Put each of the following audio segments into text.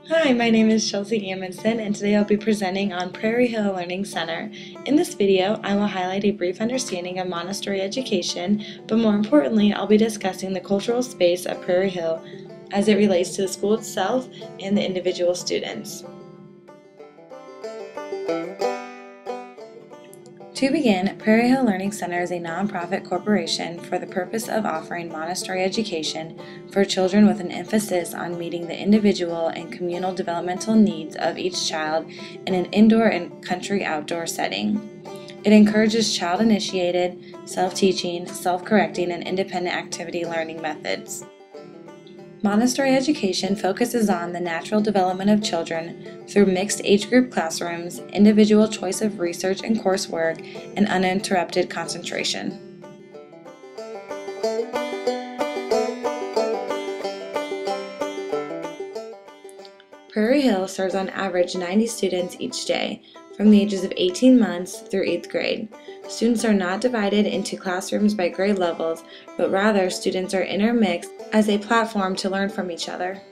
Hi, my name is Chelsea Amundsen, and today I'll be presenting on Prairie Hill Learning Center. In this video, I will highlight a brief understanding of Montessori education, but more importantly, I'll be discussing the cultural space of Prairie Hill as it relates to the school itself and the individual students. To begin, Prairie Hill Learning Center is a nonprofit corporation for the purpose of offering Montessori education for children with an emphasis on meeting the individual and communal developmental needs of each child in an indoor and country-outdoor setting. It encourages child-initiated, self-teaching, self-correcting, and independent activity learning methods. Montessori education focuses on the natural development of children through mixed age group classrooms, individual choice of research and coursework, and uninterrupted concentration. Prairie Hill serves on average 90 students each day, from the ages of 18 months through 8th grade. Students are not divided into classrooms by grade levels, but rather students are intermixed as a platform to learn from each other.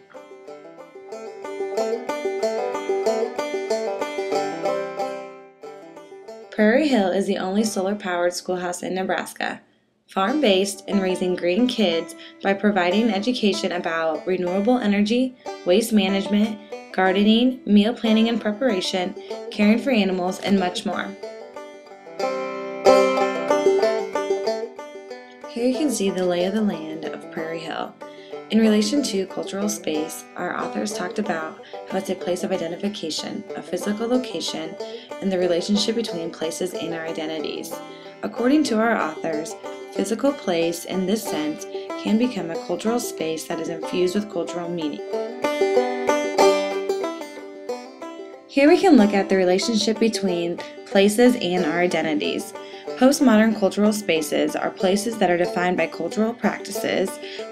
Prairie Hill is the only solar-powered schoolhouse in Nebraska. Farm-based and raising green kids by providing education about renewable energy, waste management, gardening, meal planning and preparation, caring for animals, and much more. Here you can see the lay of the land of Prairie Hill. In relation to cultural space, our authors talked about how it's a place of identification, a physical location, and the relationship between places and our identities. According to our authors, physical place in this sense can become a cultural space that is infused with cultural meaning. Here we can look at the relationship between places and our identities. Postmodern cultural spaces are places that are defined by cultural practices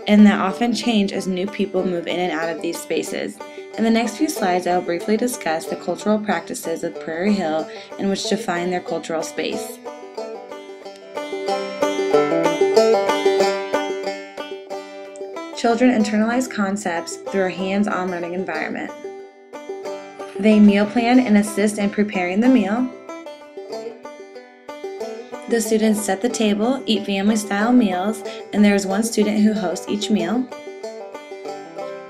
and that often change as new people move in and out of these spaces. In the next few slides, I will briefly discuss the cultural practices of Prairie Hill and which define their cultural space. Children internalize concepts through a hands-on learning environment. They meal plan and assist in preparing the meal. The students set the table, eat family-style meals, and there is one student who hosts each meal.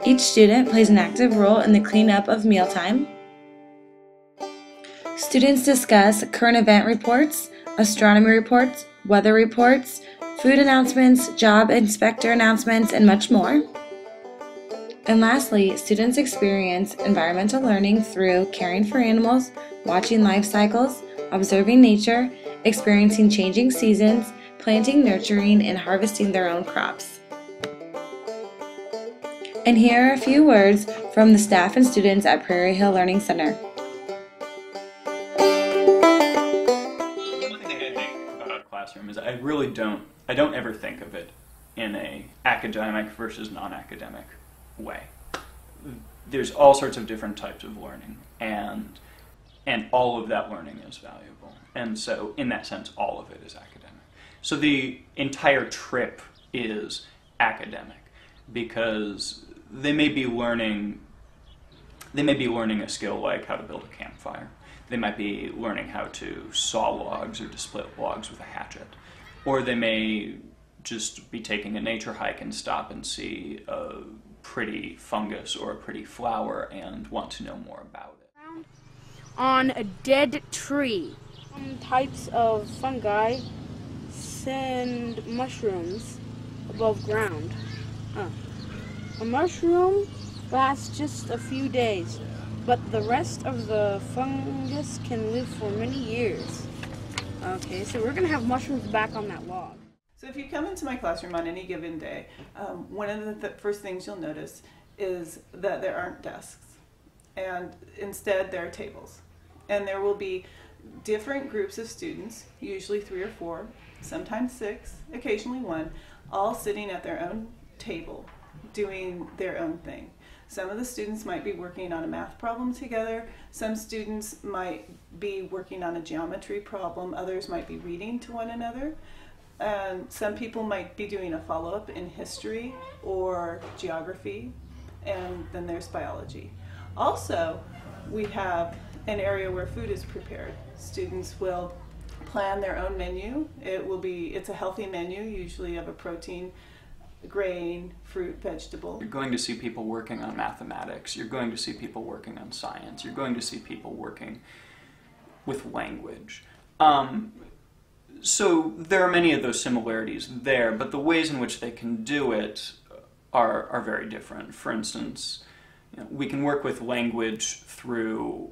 Each student plays an active role in the cleanup of mealtime. Students discuss current event reports, astronomy reports, weather reports, food announcements, job inspector announcements, and much more. And lastly, students experience environmental learning through caring for animals, watching life cycles, observing nature, experiencing changing seasons, planting, nurturing, and harvesting their own crops. And here are a few words from the staff and students at Prairie Hill Learning Center. One thing I think about a classroom is I don't ever think of it in a academic versus non-academic way. There's all sorts of different types of learning, and all of that learning is valuable. And so, in that sense, all of it is academic. So the entire trip is academic because they may be learning a skill like how to build a campfire. They might be learning how to saw logs or to split logs with a hatchet. Or they may just be taking a nature hike and stop and see a pretty fungus or a pretty flower and want to know more about it. On a dead tree. Some types of fungi send mushrooms above ground. A mushroom lasts just a few days, but the rest of the fungus can live for many years. Okay, so we're going to have mushrooms back on that log. So if you come into my classroom on any given day, one of the first things you'll notice is that there aren't desks, and instead there are tables. And there will be different groups of students, usually 3 or 4, sometimes 6, occasionally 1, all sitting at their own table, doing their own thing. Some of the students might be working on a math problem together, some students might be working on a geometry problem, others might be reading to one another, and some people might be doing a follow-up in history or geography, and then there's biology. Also, we have an area where food is prepared. Students will plan their own menu. It's a healthy menu, usually of a protein, grain, fruit, vegetable. You're going to see people working on mathematics. You're going to see people working on science. You're going to see people working with language. So there are many of those similarities there, but the ways in which they can do it are very different. For instance, we can work with language through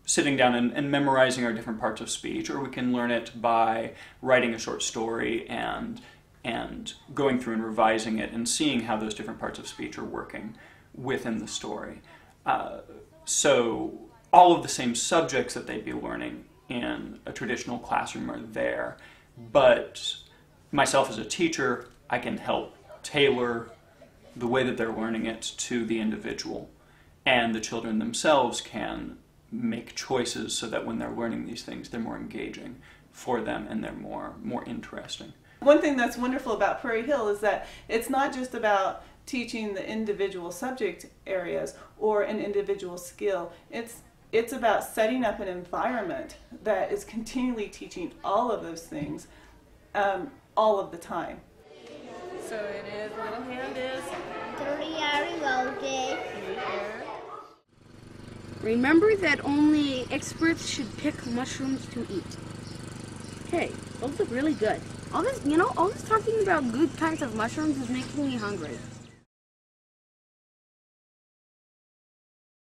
sitting down and memorizing our different parts of speech, or we can learn it by writing a short story and going through and revising it and seeing how those different parts of speech are working within the story. So all of the same subjects that they'd be learning in a traditional classroom are there, but myself as a teacher, I can help tailor the way that they're learning it to the individual, and the children themselves can make choices so that when they're learning these things, they're more engaging for them and they're more interesting. One thing that's wonderful about Prairie Hill is that it's not just about teaching the individual subject areas or an individual skill. It's about setting up an environment that is continually teaching all of those things all of the time. So it is, little hand is. Remember that only experts should pick mushrooms to eat. Hey, those look really good. All this talking about good kinds of mushrooms is making me hungry.